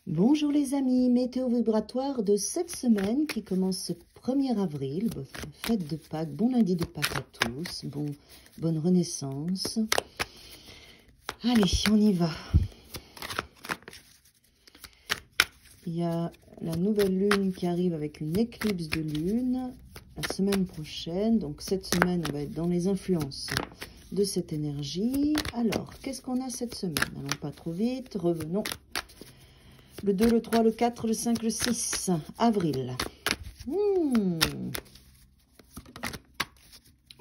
Bonjour les amis, météo vibratoire de cette semaine qui commence ce 1er avril. Fête de Pâques, bon lundi de Pâques à tous, bonne renaissance. Allez, on y va. Il y a la nouvelle lune qui arrive avec une éclipse de lune la semaine prochaine. Donc cette semaine, on va être dans les influences de cette énergie. Alors, qu'est-ce qu'on a cette semaine? N'allons pas trop vite, revenons. Le 2, le 3, le 4, le 5, le 6 avril.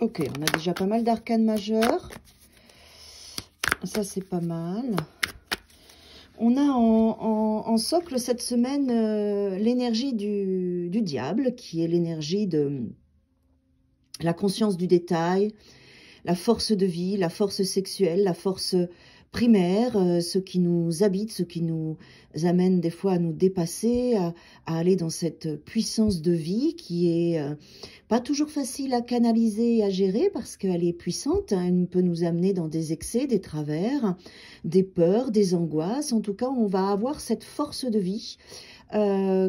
Ok, on a déjà pas mal d'arcanes majeurs. Ça, c'est pas mal. On a en socle cette semaine l'énergie du diable, qui est l'énergie de la conscience du détail, la force de vie, la force sexuelle, la force primaire, ce qui nous habite, ce qui nous amène des fois à nous dépasser, à aller dans cette puissance de vie qui est pas toujours facile à canaliser et à gérer parce qu'elle est puissante. Elle peut nous amener dans des excès, des travers, des peurs, des angoisses. En tout cas, on va avoir cette force de vie qu'on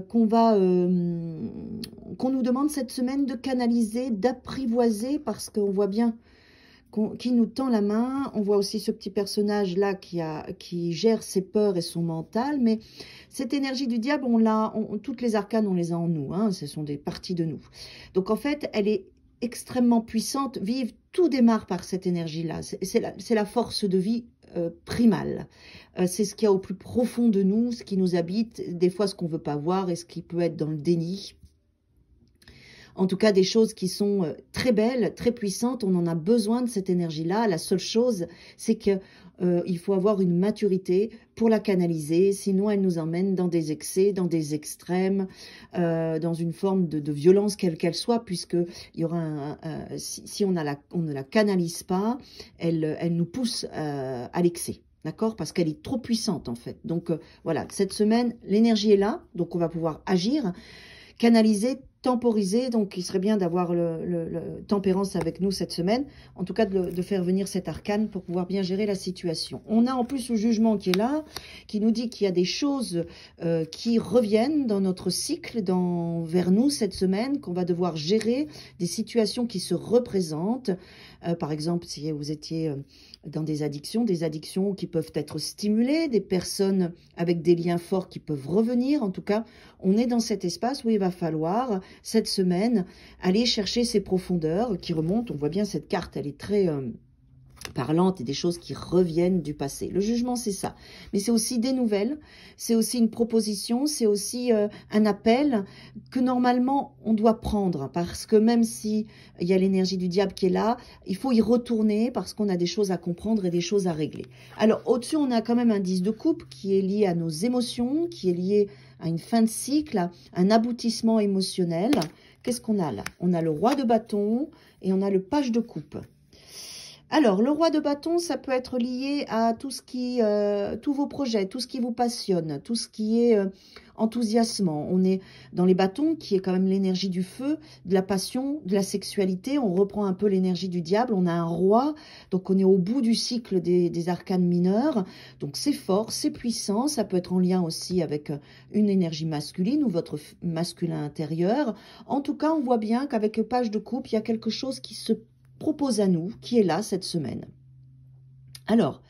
nous demande cette semaine de canaliser, d'apprivoiser parce qu'on voit bien qui nous tend la main. On voit aussi ce petit personnage-là qui gère ses peurs et son mental. Mais cette énergie du diable, toutes les arcanes, on les a en nous. Hein, ce sont des parties de nous. Donc en fait, elle est extrêmement puissante. Vive, tout démarre par cette énergie-là. C'est la force de vie primale. C'est ce qu'il y a au plus profond de nous, ce qui nous habite. Des fois, ce qu'on ne veut pas voir et ce qui peut être dans le déni. En tout cas, des choses qui sont très belles, très puissantes. On en a besoin de cette énergie-là. La seule chose, c'est que il faut avoir une maturité pour la canaliser. Sinon, elle nous emmène dans des excès, dans des extrêmes, dans une forme de violence, quelle qu'elle soit, puisque il y aura si on ne la canalise pas, elle nous pousse à l'excès. D'accord? Parce qu'elle est trop puissante, en fait. Donc, voilà, cette semaine, l'énergie est là. Donc, on va pouvoir agir, canaliser, temporiser, donc il serait bien d'avoir le tempérance avec nous cette semaine, en tout cas de faire venir cet arcane pour pouvoir bien gérer la situation. On a en plus le jugement qui est là, qui nous dit qu'il y a des choses qui reviennent dans notre cycle, vers nous cette semaine, qu'on va devoir gérer, des situations qui se représentent. Par exemple, si vous étiez dans des addictions qui peuvent être stimulées, des personnes avec des liens forts qui peuvent revenir. En tout cas, on est dans cet espace où il va falloir, cette semaine, aller chercher ces profondeurs qui remontent. On voit bien cette carte, elle est très parlante et des choses qui reviennent du passé. Le jugement, c'est ça. Mais c'est aussi des nouvelles, c'est aussi une proposition, c'est aussi un appel que normalement on doit prendre parce que même si il y a l'énergie du diable qui est là, il faut y retourner parce qu'on a des choses à comprendre et des choses à régler. Alors au-dessus, on a quand même un 10 de coupe qui est lié à nos émotions, qui est lié à une fin de cycle, à un aboutissement émotionnel. Qu'est-ce qu'on a là? On a le roi de bâton et on a le page de coupe. Alors, le roi de bâton, ça peut être lié à tout ce qui, tous vos projets, tout ce qui vous passionne, tout ce qui est enthousiasmant. On est dans les bâtons, qui est quand même l'énergie du feu, de la passion, de la sexualité. On reprend un peu l'énergie du diable. On a un roi, donc on est au bout du cycle des arcanes mineurs. Donc c'est fort, c'est puissant. Ça peut être en lien aussi avec une énergie masculine ou votre masculin intérieur. En tout cas, on voit bien qu'avec le page de coupe, il y a quelque chose qui se propose à nous, qui est là cette semaine. Alors,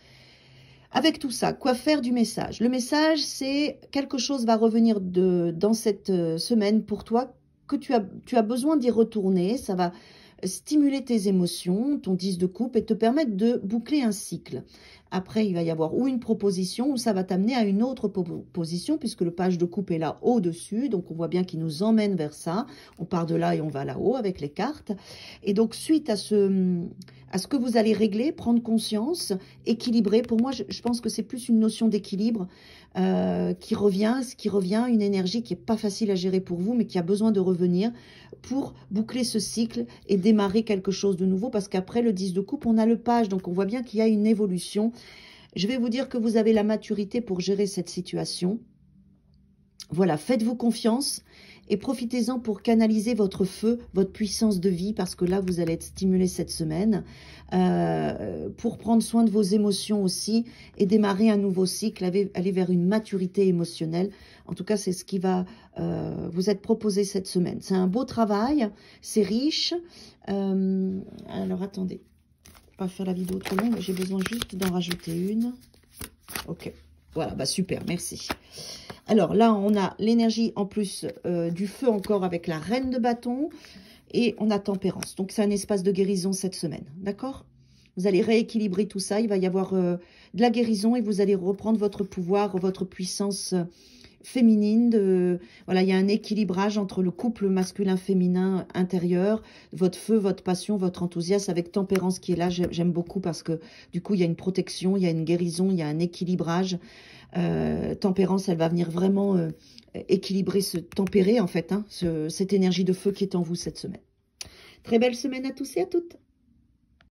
avec tout ça, quoi faire du message? Le message, c'est quelque chose va revenir dans cette semaine pour toi, que tu as besoin d'y retourner. Ça va stimuler tes émotions, ton 10 de coupe, et te permettre de boucler un cycle. Après, il va y avoir ou une proposition, ou ça va t'amener à une autre proposition, puisque le page de coupe est là au-dessus. Donc, on voit bien qu'il nous emmène vers ça. On part de là et on va là-haut avec les cartes. Et donc, suite à ce que vous allez régler, prendre conscience, équilibrer. Pour moi, je pense que c'est plus une notion d'équilibre qui revient, une énergie qui n'est pas facile à gérer pour vous, mais qui a besoin de revenir pour boucler ce cycle et démarrer quelque chose de nouveau, parce qu'après le 10 de coupe, on a le page, donc on voit bien qu'il y a une évolution. Je vais vous dire que vous avez la maturité pour gérer cette situation. Voilà, faites-vous confiance Et profitez-en pour canaliser votre feu, votre puissance de vie, parce que là, vous allez être stimulé cette semaine, pour prendre soin de vos émotions aussi, et démarrer un nouveau cycle, aller vers une maturité émotionnelle. En tout cas, c'est ce qui va vous être proposé cette semaine. C'est un beau travail, c'est riche. Alors, attendez, je vais pas faire la vidéo trop longue, j'ai besoin juste d'en rajouter une. Ok, voilà, bah super, merci. Alors là, on a l'énergie en plus du feu encore avec la reine de bâton. Et on a tempérance. Donc c'est un espace de guérison cette semaine. D'accord? Vous allez rééquilibrer tout ça. Il va y avoir de la guérison et vous allez reprendre votre pouvoir, votre puissance féminine. Voilà, il y a un équilibrage entre le couple masculin-féminin intérieur, votre feu, votre passion, votre enthousiasme avec tempérance qui est là. J'aime beaucoup parce que du coup, il y a une protection, il y a une guérison, il y a un équilibrage. Tempérance, elle va venir vraiment équilibrer, tempérer en fait, hein, cette énergie de feu qui est en vous cette semaine. Très belle semaine à tous et à toutes.